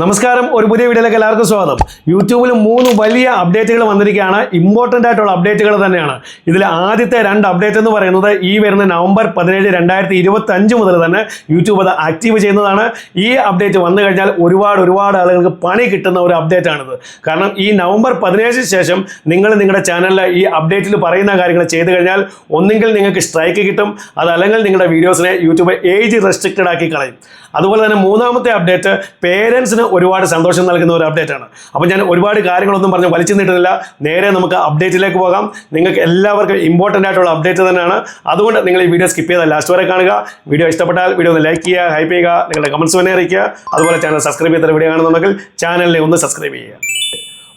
നമസ്കാരം, ഒരു പുതിയ വീഡിയോയിലേക്ക് എല്ലാവർക്കും സ്വാഗതം. യൂട്യൂബിൽ 3 വലിയ അപ്ഡേറ്റുകൾ വന്നിരിക്കുകയാണ്. ഇമ്പോർട്ടൻ്റ് ആയിട്ടുള്ള അപ്ഡേറ്റുകൾ തന്നെയാണ്. ഇതിൽ ആദ്യത്തെ 2 അപ്ഡേറ്റ് എന്ന് പറയുന്നത് ഈ വരുന്ന നവംബർ 17, 2025 മുതൽ തന്നെ യൂട്യൂബ് അത് ആക്റ്റീവ് ചെയ്യുന്നതാണ്. ഈ അപ്ഡേറ്റ് വന്നു കഴിഞ്ഞാൽ ഒരുപാട് ആളുകൾക്ക് പണി കിട്ടുന്ന ഒരു അപ്ഡേറ്റ് ആണിത്. കാരണം ഈ നവംബർ 17 ശേഷം നിങ്ങൾ നിങ്ങളുടെ ചാനലിൽ ഈ അപ്ഡേറ്റിൽ പറയുന്ന കാര്യങ്ങൾ ചെയ്തു കഴിഞ്ഞാൽ ഒന്നുകിൽ നിങ്ങൾക്ക് സ്ട്രൈക്ക് കിട്ടും, അതല്ലെങ്കിൽ നിങ്ങളുടെ വീഡിയോസിനെ യൂട്യൂബ് ഏജ് റെസ്ട്രിക്റ്റഡ് ആക്കി കളയും. അതുപോലെ തന്നെ മൂന്നാമത്തെ അപ്ഡേറ്റ് പേരൻസിന് ഒരുപാട് സന്തോഷം നൽകുന്ന ഒരു അപ്ഡേറ്റ് ആണ്. അപ്പോൾ ഞാൻ ഒരുപാട് കാര്യങ്ങളൊന്നും പറഞ്ഞ് വലിച്ചു നീട്ടുന്നില്ല, നേരെ നമുക്ക് അപ്ഡേറ്റിലേക്ക് പോകാം. നിങ്ങൾക്ക് എല്ലാവർക്കും ഇമ്പോർട്ടൻ്റ് ആയിട്ടുള്ള അപ്ഡേറ്റ് തന്നെയാണ്. അതുകൊണ്ട് നിങ്ങൾ ഈ വീഡിയോ സ്കിപ്പ് ചെയ്താൽ ലാസ്റ്റ് വരെ കാണുക. വീഡിയോ ഇഷ്ടപ്പെട്ടാൽ വീഡിയോ ഒന്ന് ലൈക്ക് ചെയ്യുക, ഹൈപ്പ് ചെയ്യുക, നിങ്ങളുടെ കമൻസ് തന്നെ അറിയിക്കുക. അതുപോലെ ചാനൽ സബ്സ്ക്രൈബ് ചെയ്ത വീഡിയോ കാണുന്നുണ്ടെങ്കിൽ ചാനലിനെ ഒന്ന് സബ്സ്ക്രൈബ് ചെയ്യുക.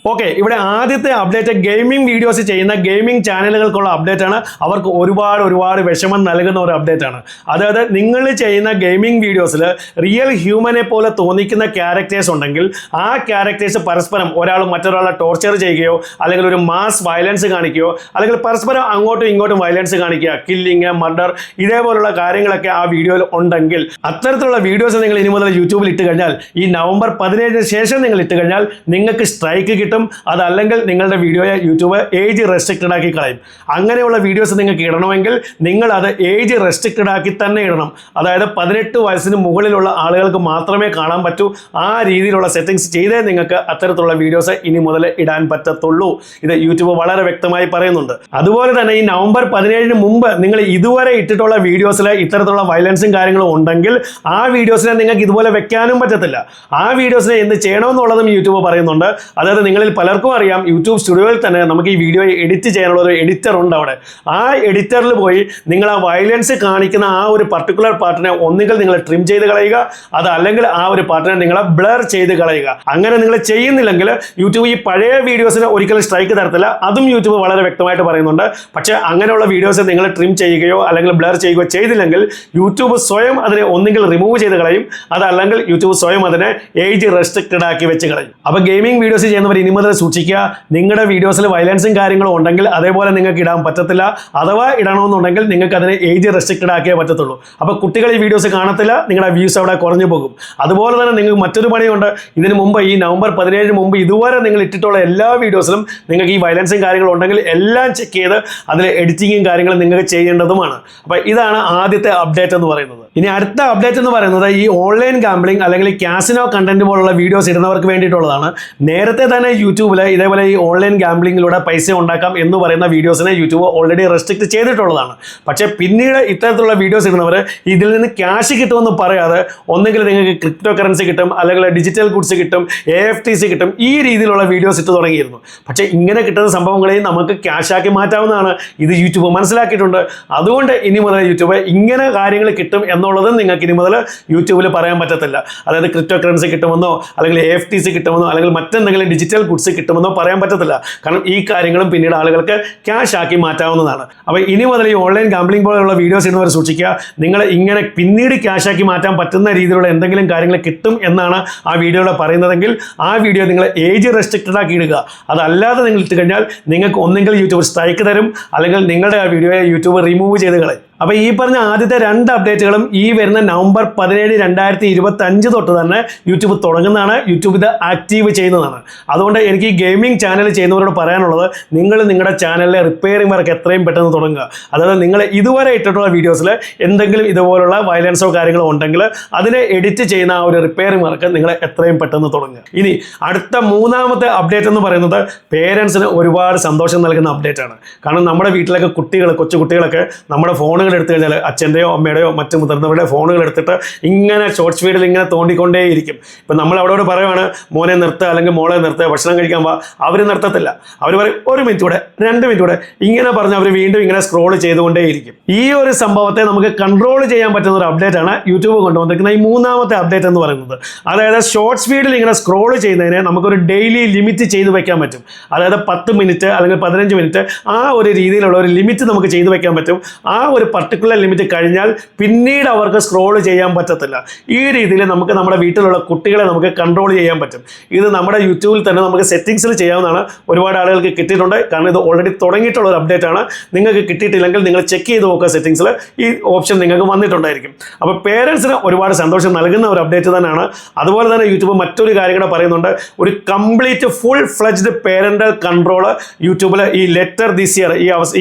ഓക്കെ, ഇവിടെ ആദ്യത്തെ അപ്ഡേറ്റ് ഗെയിമിംഗ് വീഡിയോസ് ചെയ്യുന്ന ഗെയിമിംഗ് ചാനലുകൾക്കുള്ള അപ്ഡേറ്റ് ആണ്. അവർക്ക് ഒരുപാട് വിഷമം നൽകുന്ന ഒരു അപ്ഡേറ്റ് ആണ്. അതായത് നിങ്ങൾ ചെയ്യുന്ന ഗെയിമിംഗ് വീഡിയോസിൽ റിയൽ ഹ്യൂമനെ പോലെ തോന്നിക്കുന്ന ക്യാരക്ടേഴ്സ് ഉണ്ടെങ്കിൽ ആ ക്യാരക്ടേഴ്സ് പരസ്പരം ഒരാൾ മറ്റൊരാളെ ടോർച്ചർ ചെയ്യുകയോ അല്ലെങ്കിൽ ഒരു മാസ് വയലൻസ് കാണിക്കുകയോ അല്ലെങ്കിൽ പരസ്പരം അങ്ങോട്ടും ഇങ്ങോട്ടും വയലൻസ് കാണിക്കുക, കില്ലിങ്, മർഡർ, ഇതേപോലുള്ള കാര്യങ്ങളൊക്കെ ആ വീഡിയോയിൽ ഉണ്ടെങ്കിൽ അത്തരത്തിലുള്ള വീഡിയോസ് നിങ്ങൾ ഇനി മുതൽ യൂട്യൂബിൽ ഇട്ട് കഴിഞ്ഞാൽ ഈ നവംബർ 17 ശേഷം നിങ്ങൾ ഇട്ട് കഴിഞ്ഞാൽ നിങ്ങൾക്ക് സ്ട്രൈക്ക് കിട്ടും. അതല്ലെങ്കിൽ നിങ്ങളുടെ വീഡിയോയെ യൂട്യൂബ് ഏജ് റെസ്ട്രിക്റ്റഡ് ആക്കി കളയും. അങ്ങനെയുള്ള വീഡിയോസ് നിങ്ങൾക്ക് ഇടണമെങ്കിൽ നിങ്ങൾ അത് ഏജ് റെസ്ട്രിക്റ്റഡ് ആക്കി തന്നെ ഇടണം. അതായത് 18 വയസ്സിന് മുകളിലുള്ള ആളുകൾക്ക് മാത്രമേ കാണാൻ പറ്റൂ. ആ രീതിയിലുള്ള സെറ്റിംഗ്സ് ചെയ്തേ നിങ്ങൾക്ക് അത്തരത്തിലുള്ള വീഡിയോസ് ഇനി മുതൽ ഇടാൻ പറ്റത്തുള്ളൂ. ഇത് യൂട്യൂബ് വളരെ വ്യക്തമായി പറയുന്നുണ്ട്. അതുപോലെ തന്നെ ഈ നവംബർ 17 മുമ്പ് നിങ്ങൾ ഇതുവരെ ഇട്ടിട്ടുള്ള വീഡിയോസിൽ ഇത്തരത്തിലുള്ള വയലൻസും കാര്യങ്ങളും ഉണ്ടെങ്കിൽ ആ വീഡിയോസിനെ നിങ്ങൾക്ക് ഇതുപോലെ വെക്കാനും പറ്റത്തില്ല. ആ വീഡിയോസിനെ എന്ത് ചെയ്യണമെന്നുള്ളതും യൂട്യൂബ് പറയുന്നുണ്ട്. അതായത് നിങ്ങളിൽ പലർക്കും അറിയാം, യൂട്യൂബ് സ്റ്റുഡിയോയിൽ തന്നെ നമുക്ക് ഈ വീഡിയോ എഡിറ്റ് ചെയ്യാനുള്ള ഒരു എഡിറ്റർ ഉണ്ട്. അവിടെ ആ എഡിറ്ററിൽ പോയി നിങ്ങൾ ആ വയലൻസ് കാണിക്കുന്ന ആ ഒരു പർട്ടിക്കുലർ പാർട്ടിനെ ഒന്നുകിൽ നിങ്ങൾ ട്രിം ചെയ്ത് കളയുക, അതല്ലെങ്കിൽ ആ ഒരു പാർട്ടിനെ നിങ്ങൾ ബ്ലർ ചെയ്ത് കളയുക. അങ്ങനെ നിങ്ങൾ ചെയ്യുന്നില്ലെങ്കിൽ യൂട്യൂബ് ഈ പഴയ വീഡിയോസിന് ഒരിക്കലും സ്ട്രൈക്ക് തരത്തില്ല. അതും യൂട്യൂബ് വളരെ വ്യക്തമായിട്ട് പറയുന്നുണ്ട്. പക്ഷേ അങ്ങനെയുള്ള വീഡിയോസ് നിങ്ങൾ ട്രിം ചെയ്യുകയോ അല്ലെങ്കിൽ ബ്ലർ ചെയ്യുകയോ ചെയ്തില്ലെങ്കിൽ യൂട്യൂബ് സ്വയം അതിനെ ഒന്നുകിൽ റിമൂവ് ചെയ്ത് കളയും, അതല്ലെങ്കിൽ യൂട്യൂബ് സ്വയം അതിനെ ഏജ് റെസ്ട്രിക്റ്റഡ് ആക്കി വെച്ച് കളയും. അപ്പോൾ ഗെയിമിംഗ് വീഡിയോസ് ചെയ്യുന്നവർ ഇനി മുതൽ സൂക്ഷിക്കുക. നിങ്ങളുടെ വീഡിയോസിൽ വയലൻസും കാര്യങ്ങളും ഉണ്ടെങ്കിൽ അതേപോലെ നിങ്ങൾക്ക് ഇടാൻ പറ്റത്തില്ല. അഥവാ ഇടണമെന്നുണ്ടെങ്കിൽ നിങ്ങൾക്ക് അതിനെ ഏജ് റെസ്ട്രിക്റ്റഡ് ആക്കിയേ പറ്റത്തുള്ളൂ. അപ്പോൾ കുട്ടികൾ ഈ വീഡിയോസ് കാണത്തില്ല, നിങ്ങളുടെ വ്യൂസ് അവിടെ കുറഞ്ഞു പോകും. അതുപോലെ തന്നെ നിങ്ങൾക്ക് മറ്റൊരു പണിയുണ്ട്. ഇതിന് മുമ്പ് ഈ നവംബർ 17 മുമ്പ് ഇതുവരെ നിങ്ങൾ ഇട്ടിട്ടുള്ള എല്ലാ വീഡിയോസിലും നിങ്ങൾക്ക് ഈ വയലൻസും കാര്യങ്ങളും ഉണ്ടെങ്കിൽ എല്ലാം ചെക്ക് ചെയ്ത് അതിൽ എഡിറ്റിങ്ങും കാര്യങ്ങളും നിങ്ങൾക്ക് ചെയ്യേണ്ടതുമാണ്. അപ്പോൾ ഇതാണ് ആദ്യത്തെ അപ്ഡേറ്റ് എന്ന് പറയുന്നത്. ഇനി അടുത്ത അപ്ഡേറ്റ് എന്ന് പറയുന്നത് ഈ ഓൺലൈൻ ഗാംബ്ലിംഗ് അല്ലെങ്കിൽ കാസിനോ കണ്ടന്റ് പോലുള്ള വീഡിയോസ് ഇടുന്നവർക്ക് വേണ്ടിയിട്ടുള്ളതാണ്. നേരത്തെ തന്നെ യൂട്യൂബിൽ ഇതേപോലെ ഈ ഓൺലൈൻ ഗാംബ്ലിങ്ങിലൂടെ പൈസ ഉണ്ടാക്കാം എന്ന് പറയുന്ന വീഡിയോസിനെ യൂട്യൂബ് ഓൾറെഡി റെസ്ട്രിക്റ്റ് ചെയ്തിട്ടുള്ളതാണ്. പക്ഷേ പിന്നീട് ഇത്തരത്തിലുള്ള വീഡിയോസ് ഇടുന്നവർ ഇതിൽ നിന്ന് ക്യാഷ് കിട്ടുമെന്ന് പറയാതെ ഒന്നെങ്കിൽ നിങ്ങൾക്ക് ക്രിപ്റ്റോ കറൻസി കിട്ടും, അല്ലെങ്കിൽ ഡിജിറ്റൽ ഗുഡ്സ് കിട്ടും, AFTC കിട്ടും, ഈ രീതിയിലുള്ള വീഡിയോസ് ഇട്ട് തുടങ്ങിയിരുന്നു. പക്ഷേ ഇങ്ങനെ കിട്ടുന്ന സംഭവങ്ങളെയും നമുക്ക് ക്യാഷാക്കി മാറ്റാവുന്നതാണ്. ഇത് യൂട്യൂബ് മനസ്സിലാക്കിയിട്ടുണ്ട്. അതുകൊണ്ട് ഇനി മുതൽ യൂട്യൂബ് ഇങ്ങനെ കാര്യങ്ങൾ കിട്ടും എന്നുള്ളത് നിങ്ങൾക്ക് ഇനി മുതൽ യൂട്യൂബിൽ പറയാൻ പറ്റത്തില്ല. അതായത് ക്രിപ്റ്റോ കറൻസി കിട്ടുമെന്നോ അല്ലെങ്കിൽ AFTC കിട്ടുമെന്നോ അല്ലെങ്കിൽ മറ്റെന്തെങ്കിലും ഡിജിറ്റൽ ഗുഡ്സ് കിട്ടുമെന്നോ പറയാൻ പറ്റത്തില്ല. കാരണം ഈ കാര്യങ്ങളും പിന്നീട് ആളുകൾക്ക് ക്യാഷ് ആക്കി മാറ്റാവുന്നതാണ്. അപ്പോൾ ഇനി മുതൽ ഈ ഓൺലൈൻ ഗാംബ്ലിംഗ് പോലെയുള്ള വീഡിയോസ് ഇടുന്നവർ സൂക്ഷിക്കുക. നിങ്ങൾ ഇങ്ങനെ പിന്നീട് ക്യാഷ് ആക്കി മാറ്റാൻ പറ്റുന്ന രീതിയിലുള്ള എന്തെങ്കിലും കാര്യങ്ങൾ കിട്ടും എന്നാണ് ആ വീഡിയോയിൽ പറയുന്നതെങ്കിൽ ആ വീഡിയോ നിങ്ങൾ ഏജ് റെസ്ട്രിക്റ്റഡ് ആക്കി ഇടുക. അതല്ലാതെ നിങ്ങൾ ഇട്ട് കഴിഞ്ഞാൽ നിങ്ങൾക്ക് ഒന്നെങ്കിൽ യൂട്യൂബ് സ്ട്രൈക്ക് തരും, അല്ലെങ്കിൽ നിങ്ങളുടെ ആ വീഡിയോയെ യൂട്യൂബ് റിമൂവ് ചെയ്ത് കളയും. അപ്പോൾ ഈ പറഞ്ഞ ആദ്യത്തെ 2 അപ്ഡേറ്റുകളും ഈ വരുന്ന നവംബർ 17, 2025 തൊട്ട് തന്നെ യൂട്യൂബ് തുടങ്ങുന്നതാണ്. യൂട്യൂബ് ഇത് ആക്റ്റീവ് ചെയ്യുന്നതാണ്. അതുകൊണ്ട് എനിക്ക് ഈ ഗെയിമിംഗ് ചാനൽ ചെയ്യുന്നവരോട് പറയാനുള്ളത്, നിങ്ങൾ നിങ്ങളുടെ ചാനലിലെ റിപ്പയറിംഗ് വർക്ക് എത്രയും പെട്ടെന്ന് തുടങ്ങുക. അതായത് നിങ്ങൾ ഇതുവരെ ഇട്ടിട്ടുള്ള വീഡിയോസിൽ എന്തെങ്കിലും ഇതുപോലുള്ള വയലൻസോ കാര്യങ്ങളോ ഉണ്ടെങ്കിൽ അതിനെ എഡിറ്റ് ചെയ്യുന്ന ആ ഒരു റിപ്പയറിംഗ് വർക്ക് നിങ്ങൾ എത്രയും പെട്ടെന്ന് തുടങ്ങുക. ഇനി അടുത്ത മൂന്നാമത്തെ അപ്ഡേറ്റ് എന്ന് പറയുന്നത് പേരൻസിന് ഒരുപാട് സന്തോഷം നൽകുന്ന അപ്ഡേറ്റ് ആണ്. കാരണം നമ്മുടെ വീട്ടിലൊക്കെ കൊച്ചു കുട്ടികളൊക്കെ നമ്മുടെ ഫോണുകൾ എടുത്തു കഴിഞ്ഞാൽ അച്ഛൻ്റെയോ അമ്മയുടെയോ മറ്റു മുതിർന്നവരുടെ ഫോണുകൾ എടുത്തിട്ട് ഇങ്ങനെ ഷോർട്സ് വീഡിയോയിൽ ഇങ്ങനെ തോണ്ടിക്കൊണ്ടേയിരിക്കും. ഇപ്പം നമ്മൾ അവരോട് പറയുവാണ്, മോനെ നിർത്തുക അല്ലെങ്കിൽ മോളെ നിർത്തുക, ഭക്ഷണം കഴിക്കാൻ പോവാ, അവർ നിർത്തത്തില്ല. അവർ പറയും 1 മിനിറ്റ് കൂടെ, 2 മിനിറ്റ് കൂടെ, ഇങ്ങനെ പറഞ്ഞ് അവർ വീണ്ടും ഇങ്ങനെ സ്ക്രോൾ ചെയ്തുകൊണ്ടേയിരിക്കും. ഈ ഒരു സംഭവത്തെ നമുക്ക് കൺട്രോൾ ചെയ്യാൻ പറ്റുന്ന ഒരു അപ്ഡേറ്റ് ആണ് യൂട്യൂബ് കൊണ്ടുവന്നിരിക്കുന്ന ഈ മൂന്നാമത്തെ അപ്ഡേറ്റ് എന്ന് പറയുന്നത്. അതായത് ഷോർട്സ് വീഡിയോയിൽ ഇങ്ങനെ സ്ക്രോൾ ചെയ്യുന്നതിനെ നമുക്കൊരു ഡെയിലി ലിമിറ്റ് ചെയ്ത് വെക്കാൻ പറ്റും. അതായത് 10 മിനിറ്റ് അല്ലെങ്കിൽ 15 മിനിറ്റ് ആ ഒരു രീതിയിലുള്ള ഒരു ലിമിറ്റ് നമുക്ക് ചെയ്തു വെക്കാൻ പറ്റും. ആ ഒരു പർട്ടിക്കുലർ ലിമിറ്റ് കഴിഞ്ഞാൽ പിന്നീട് അവർക്ക് സ്ക്രോൾ ചെയ്യാൻ പറ്റത്തില്ല. ഈ രീതിയിൽ നമുക്ക് നമ്മുടെ വീട്ടിലുള്ള കുട്ടികളെ നമുക്ക് കൺട്രോൾ ചെയ്യാൻ പറ്റും. ഇത് നമ്മുടെ യൂട്യൂബിൽ തന്നെ നമുക്ക് സെറ്റിംഗ്സിൽ ചെയ്യാവുന്നതാണ്. ഒരുപാട് ആളുകൾക്ക് കിട്ടിയിട്ടുണ്ട്, കാരണം ഇത് ഓൾറെഡി തുടങ്ങിയിട്ടുള്ള ഒരു അപ്ഡേറ്റ് ആണ്. നിങ്ങൾക്ക് കിട്ടിയിട്ടില്ലെങ്കിൽ നിങ്ങൾ ചെക്ക് ചെയ്ത് നോക്കുക, സെറ്റിംഗ്സിൽ ഈ ഓപ്ഷൻ നിങ്ങൾക്ക് വന്നിട്ടുണ്ടായിരിക്കും. അപ്പോൾ പേരൻസിന് ഒരുപാട് സന്തോഷം നൽകുന്ന ഒരു അപ്ഡേറ്റ് തന്നെയാണ്. അതുപോലെ തന്നെ യൂട്യൂബ് മറ്റൊരു കാര്യം കൂടെ പറയുന്നുണ്ട്, ഒരു complete full fledged parental control യൂട്യൂബിൽ ഈ ലെറ്റർ ദിസ് ഇയർ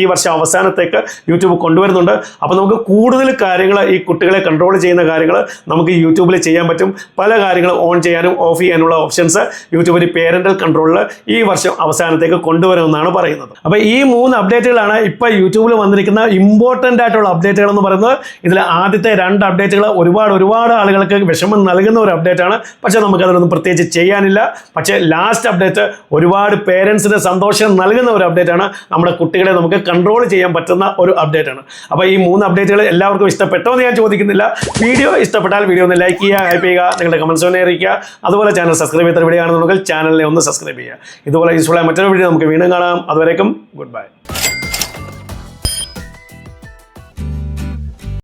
ഈ വർഷം അവസാനത്തേക്ക് യൂട്യൂബ് കൊണ്ടുവരുന്നുണ്ട്. അപ്പോൾ നമുക്ക് കൂടുതൽ കാര്യങ്ങൾ ഈ കുട്ടികളെ കൺട്രോൾ ചെയ്യുന്ന കാര്യങ്ങൾ നമുക്ക് യൂട്യൂബിൽ ചെയ്യാൻ പറ്റും. പല കാര്യങ്ങളും ഓൺ ചെയ്യാനും ഓഫ് ചെയ്യാനുള്ള ഓപ്ഷൻസ് യൂട്യൂബിൽ പേരൻ്റൽ കൺട്രോളിൽ ഈ വർഷം അവസാനത്തേക്ക് കൊണ്ടുവരുമെന്നാണ് പറയുന്നത്. അപ്പോൾ ഈ 3 അപ്ഡേറ്റുകളാണ് ഇപ്പോൾ യൂട്യൂബിൽ വന്നിരിക്കുന്ന ഇമ്പോർട്ടൻ്റ് ആയിട്ടുള്ള അപ്ഡേറ്റുകൾ എന്ന് പറയുന്നത്. ഇതിൽ ആദ്യത്തെ 2 അപ്ഡേറ്റുകൾ ഒരുപാട് ആളുകൾക്ക് വിഷമം നൽകുന്ന ഒരു അപ്ഡേറ്റ് ആണ്. പക്ഷേ നമുക്കതിനൊന്നും പ്രത്യേകിച്ച് ചെയ്യാനില്ല. പക്ഷേ ലാസ്റ്റ് അപ്ഡേറ്റ് ഒരുപാട് പേരൻസിന് സന്തോഷം നൽകുന്ന ഒരു അപ്ഡേറ്റ് ആണ്. നമ്മുടെ കുട്ടികളെ നമുക്ക് കൺട്രോൾ ചെയ്യാൻ പറ്റുന്ന ഒരു അപ്ഡേറ്റ് ആണ്. അപ്പോൾ ഈ 3 അപ്ഡേറ്റുകൾ എല്ലാവർക്കും ഇഷ്ടപ്പെട്ടോ എന്ന് ഞാൻ ചോദിക്കുന്നില്ല. വീഡിയോ ഇഷ്ടപ്പെട്ടാൽ വീഡിയോ ഒന്ന് ലൈക്ക് ചെയ്യുക, ഹൈപ്പ് ചെയ്യുക, നിങ്ങളുടെ കമൻസ് ഒന്ന് അറിയിക്കുക. അതുപോലെ ചാനൽ സബ്സ്ക്രൈബ് ചെയ്ത വീഡിയോ ആണെന്നുണ്ടെങ്കിൽ ചാനലിനെ ഒന്ന് സബ്സ്ക്രൈബ് ചെയ്യുക. ഇതുപോലെ യൂസ്ഫുൾ ആയ മറ്റൊരു വീഡിയോ നമുക്ക് വീണ്ടും കാണാം. അതുവരേക്കും ഗുഡ് ബൈ.